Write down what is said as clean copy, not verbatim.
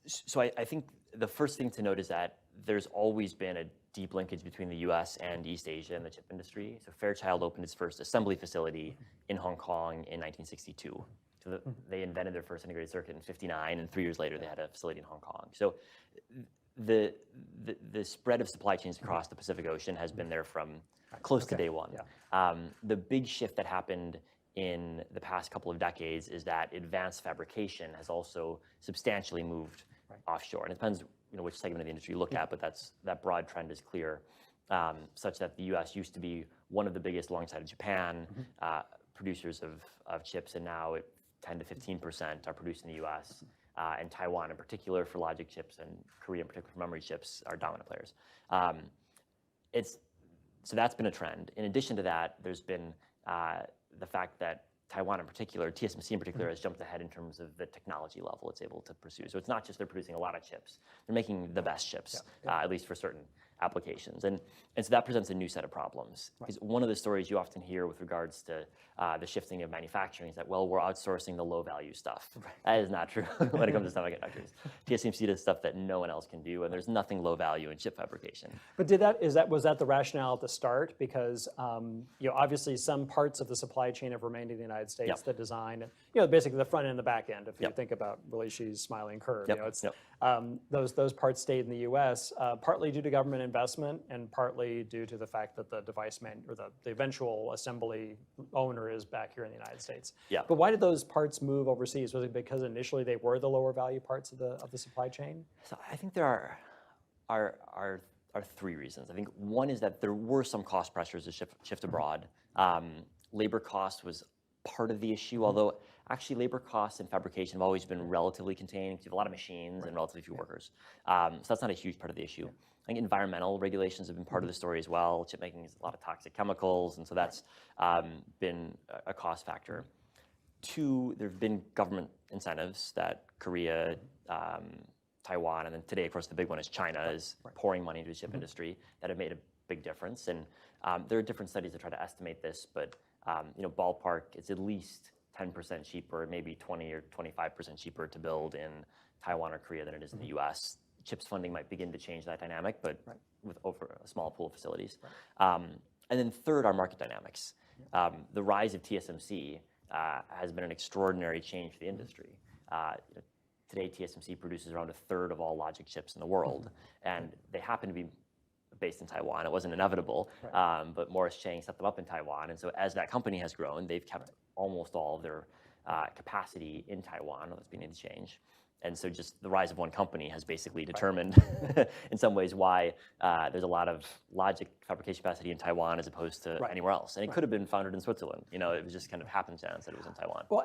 So I think the first thing to note is that there's always been a deep linkage between the US and East Asia in the chip industry. So Fairchild opened its first assembly facility in Hong Kong in 1962. So they invented their first integrated circuit in 59, and 3 years later they had a facility in Hong Kong. So the spread of supply chains across the Pacific Ocean has been there from close to day one. Yeah. The big shift that happened in the past couple of decades is that advanced fabrication has also substantially moved offshore. And it depends, which segment of the industry you look at, but that broad trend is clear, such that the U.S. used to be one of the biggest, alongside of Japan, producers of chips, and now 10 to 15% are produced in the U.S. And Taiwan, in particular, for logic chips, and Korea, in particular, for memory chips, are dominant players. So that's been a trend. In addition to that, there's been the fact that Taiwan in particular, TSMC in particular, has jumped ahead in terms of the technology level it's able to pursue. So it's not just they're producing a lot of chips, they're making the best chips, at least for certain applications. And so that presents a new set of problems. Because one of the stories you often hear with regards to the shifting of manufacturing is that, well, we're outsourcing the low value stuff. That is not true when it comes to semiconductors. TSMC does stuff that no one else can do, and there's nothing low value in chip fabrication. But was that the rationale at the start? Because obviously some parts of the supply chain have remained in the United States. The design, basically the front end and the back end. If you think about Relishi's smiling curve, those parts stayed in the U.S. Partly due to government investment, and partly due to the fact that the the eventual assembly owner is back here in the United States. But why did those parts move overseas? Was it because initially they were the lower value parts of the supply chain? So I think there are three reasons. I think one is that there were some cost pressures to shift abroad. Labor cost was part of the issue, although actually labor costs in fabrication have always been relatively contained because you have a lot of machines and relatively few workers. So that's not a huge part of the issue. I think environmental regulations have been part of the story as well. Chip making is a lot of toxic chemicals, and so that's been a cost factor. Two, there have been government incentives that Korea, Taiwan, and then today, of course, the big one is China, is pouring money into the chip industry that have made a big difference. And there are different studies that try to estimate this, but ballpark, it's at least 10% cheaper, maybe 20 or 25% cheaper to build in Taiwan or Korea than it is in the US. CHIPS funding might begin to change that dynamic, but with over a small pool of facilities. And then third, are market dynamics. The rise of TSMC has been an extraordinary change for the industry. Today, TSMC produces around a third of all logic chips in the world, and they happen to be based in Taiwan. It wasn't inevitable, but Morris Chang set them up in Taiwan. And so as that company has grown, they've kept almost all of their capacity in Taiwan. That's beginning to change. And so just the rise of one company has basically determined in some ways why there's a lot of logic fabrication capacity in Taiwan as opposed to anywhere else. And it could have been founded in Switzerland. It was just kind of happenstance that it was in Taiwan. Well,